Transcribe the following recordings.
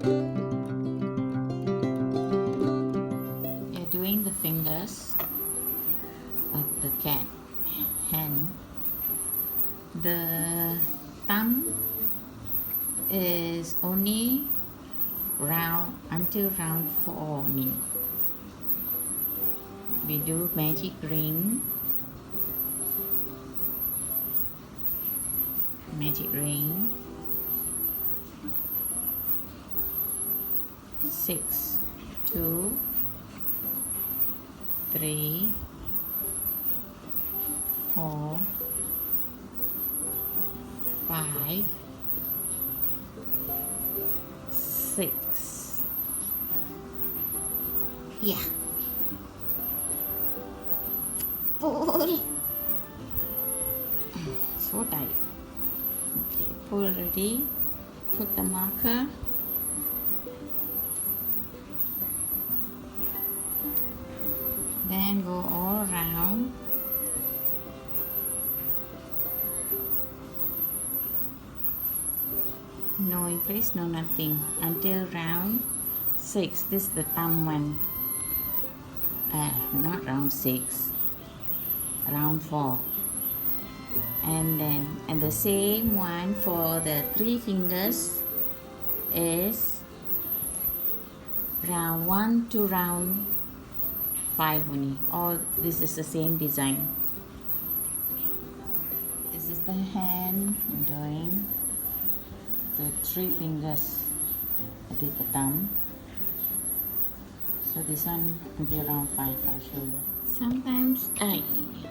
You're doing the fingers of the cat hand. The thumb is only round until round 4 only. We do magic ring, magic ring, 6, 2, 3, 4, 5, 6. Yeah. Pull. So tight. Okay, pull ready. Put the marker. Then go all around. No increase, no nothing until round 6. This is the thumb one. Not round 6. Round 4. And the same one for the 3 fingers is round 1 to round 5 only. All this is the same design. This is the hand I'm doing. The 3 fingers. I did the thumb. So this one until round 5 I'll show you. Sometimes shaking.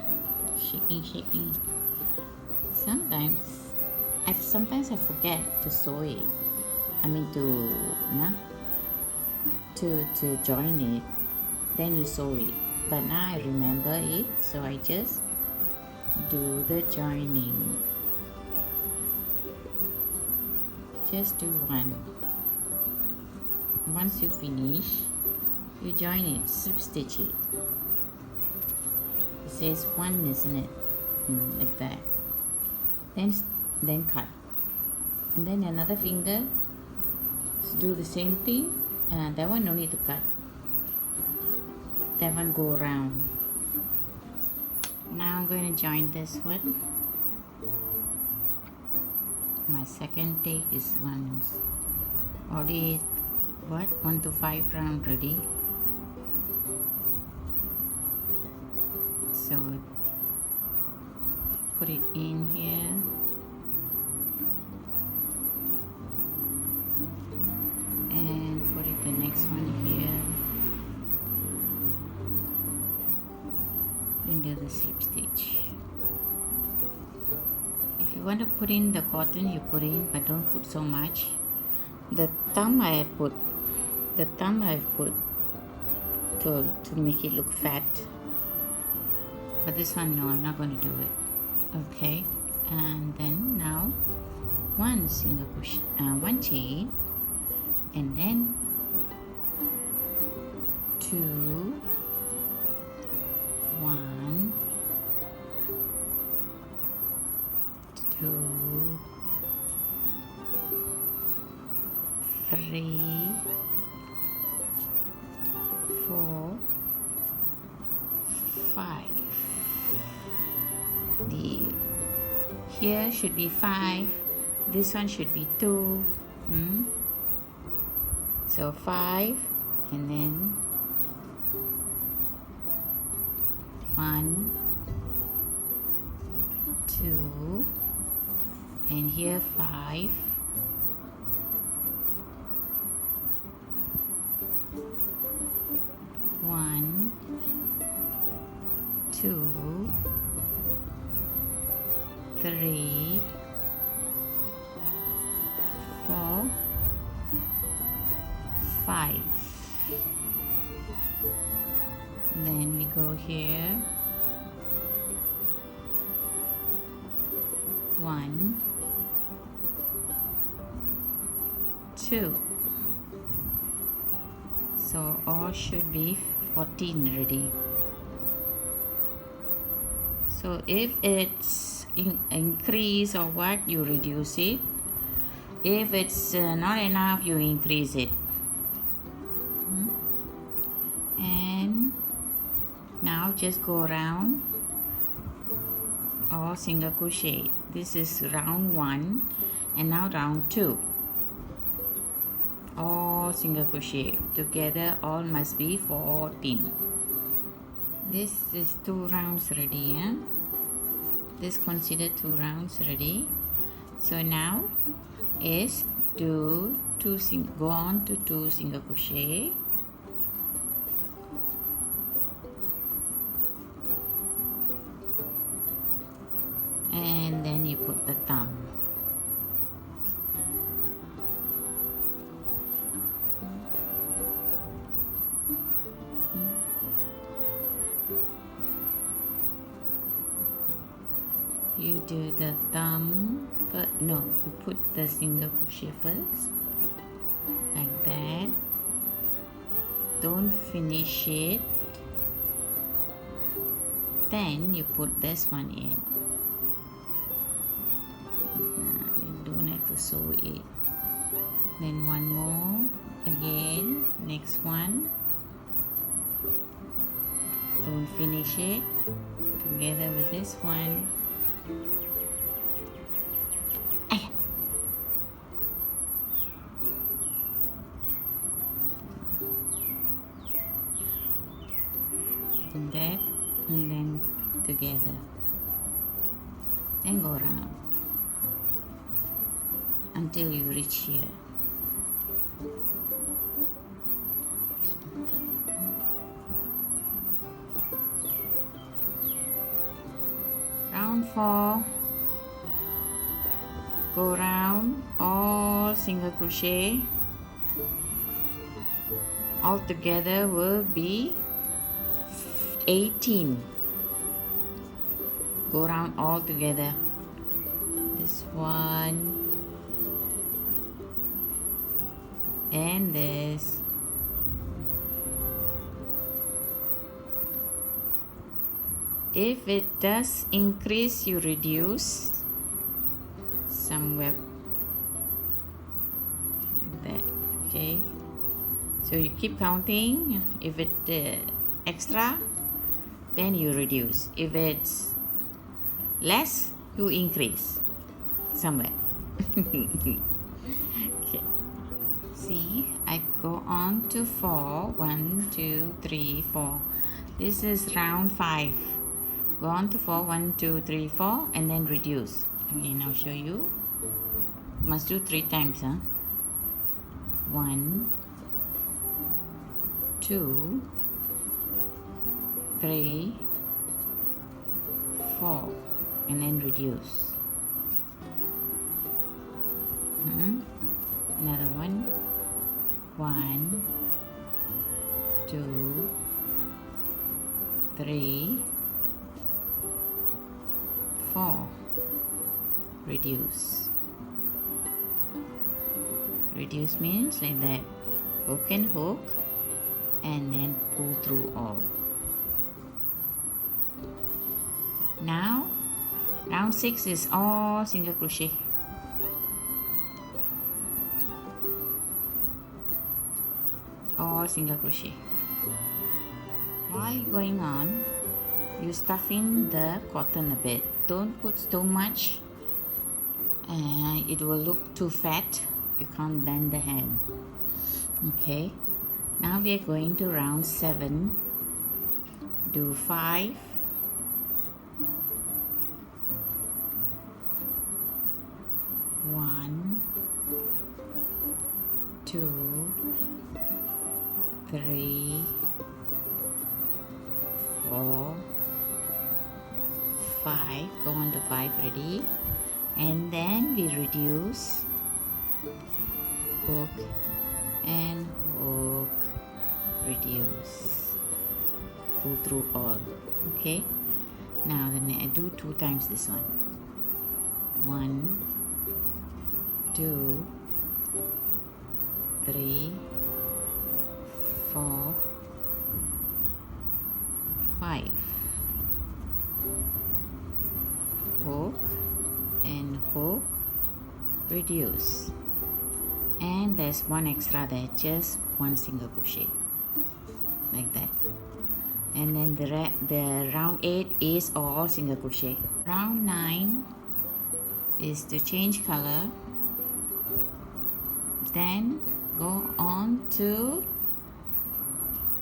Sometimes I forget to sew it. I mean to join it. Then you sew it. But now I remember it, so I just do the joining. Just do one. Once you finish, you join it, slip stitch it. It says 1, isn't it? Like that. Then cut. And then another finger, do the same thing. That one no need to cut. That one go around. Now I'm going to join this one. My second take is already 1 to 5 round ready. So put it in here. And put it the next one here. And do the slip stitch. If you want to put in the cotton, you put in, but don't put so much. The thumb I have put to make it look fat. But this one, no, I'm not going to do it. Okay, and then now 1 single push, 1 chain, and then 2, 1, 2, 3, 4, 5. Here should be 5. This one should be 2. So 5, and then 1, 2, and here 5. 1, 2, 3, 4, 5. Then we go here. 1, 2. So all should be 14 ready. So if it's increase or what, you reduce it. If it's not enough, you increase it. And now just go around all single crochet. This is round 1 and now round 2. All single crochet together, all must be 14. This is 2 rounds ready. This considered 2 rounds ready. So now is go on to 2 single crochet, and then you put the thumb. You do the thumb first. No, you put the single crochet first, like that. Don't finish it. Then you put this one in. You don't have to sew it. Then one more again. Next one. Don't finish it together with this one. And that, and then together, then go around until you reach here. Round 4, go around all single crochet. All together will be 18. Go around all together. This one and this. If it does increase, you reduce somewhere like that. Okay, so you keep counting. If it extra, then you reduce. If it's less, you increase somewhere. Okay. See, I go on to 4. 1, 2, 3, 4. This is round 5. Go on to 4. 1, 2, 3, 4, and then reduce. Again, I'll show you. Must do 3 times, huh? 1, 2, 3, 4, and then reduce. Another one. 1, 2, 3, 4. Reduce. Reduce means like that. Hook and hook, and then pull through all. Now round 6 is all single crochet. All single crochet. While going on, you stuff in the cotton a bit. Don't put so much, it will look too fat. You can't bend the hand. Okay, now we are going to round 7. Do 5, 1, 2, 3, 4, 5. Go on to 5 ready, and then we reduce, hook and hook, reduce, pull through all. Okay, now then I do 2 times this one. 1, 2, 3, 4, 5. Hook and hook, reduce. then there's one extra there, just one single crochet like that. And then the round 8 is all single crochet. Round 9 is to change color, then go on to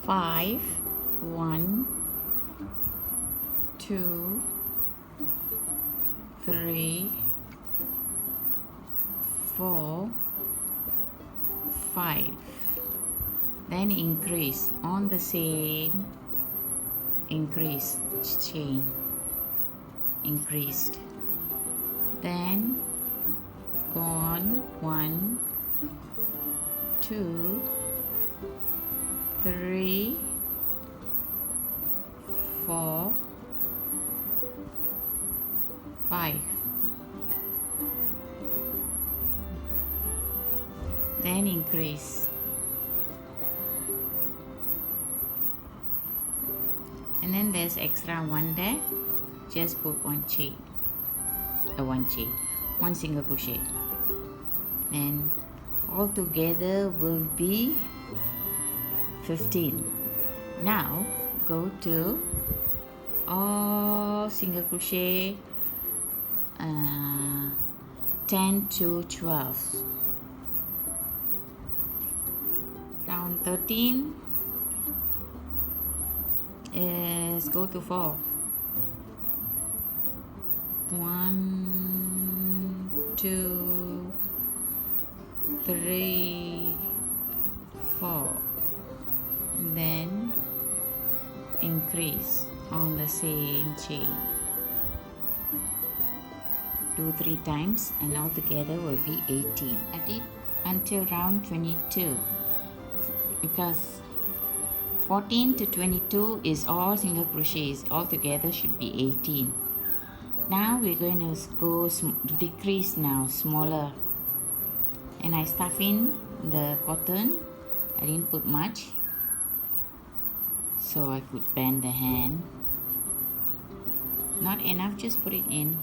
5, 1, 2, 3, 4, 5, then increase on the same increase chain, increased, then go on 1, 2, 3, 4, 5, then increase, and then there's extra one there, just put one single crochet, and all together will be 15. Now go to all single crochet 10 to 12. Round 13 is go to 4. 1, 2, 3, 4, then increase on the same chain. Do 3 times and altogether will be 18. I did until round 22 because 14 to 22 is all single crochets, altogether should be 18. Now we're going to go decrease now, smaller, and I stuff in the cotton. I didn't put much so I could bend the hand. Not enough, just put it in.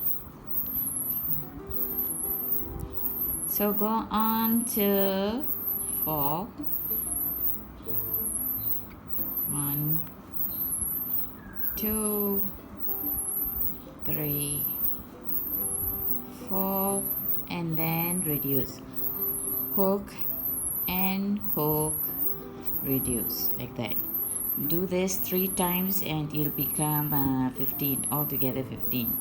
So go on to 4. 1, 2, 3, 4, and then reduce. Hook and hook, reduce, like that. Do this 3 times and it'll become 15, altogether 15.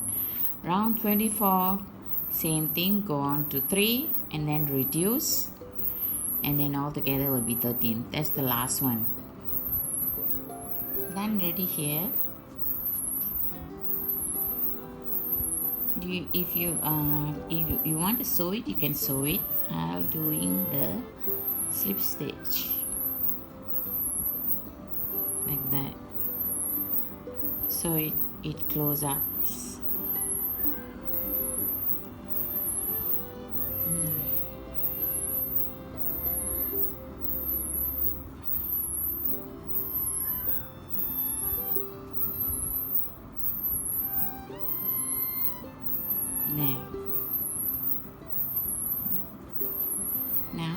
Round 24, same thing, go on to 3 and then reduce, and then altogether will be 13. That's the last one. Done, ready here. If you want to sew it, you can sew it. I'm doing the slip stitch like that, so it close up. There. Now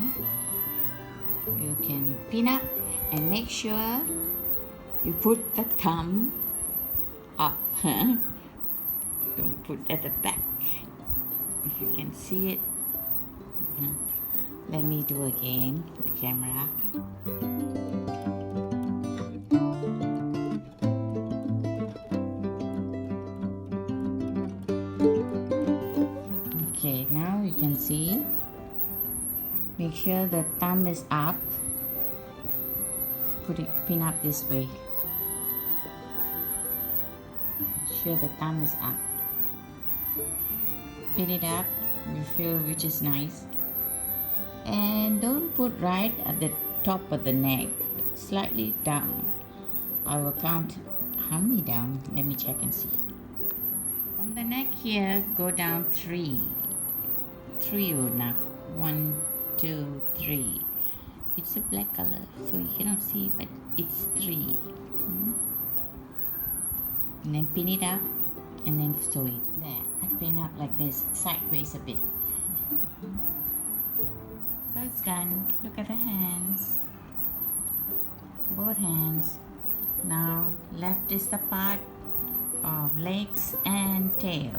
you can pin up and make sure you put the thumb up. Don't put at the back. If you can see it. Let me do again the camera. Okay, now you can see. Make sure the thumb is up. Put it, pin up this way. Make sure the thumb is up. Pin it up, you feel which is nice. And don't put right at the top of the neck, slightly down. I will count how many down. Let me check and see. From the neck here, go down 3. 3 enough. 1, 2, 3. It's a black color, so you cannot see, but it's 3. And then pin it up, and then sew it. There, I pin up like this, sideways a bit. So That's done. Look at the hands. Both hands. Now left is the part of legs and tail.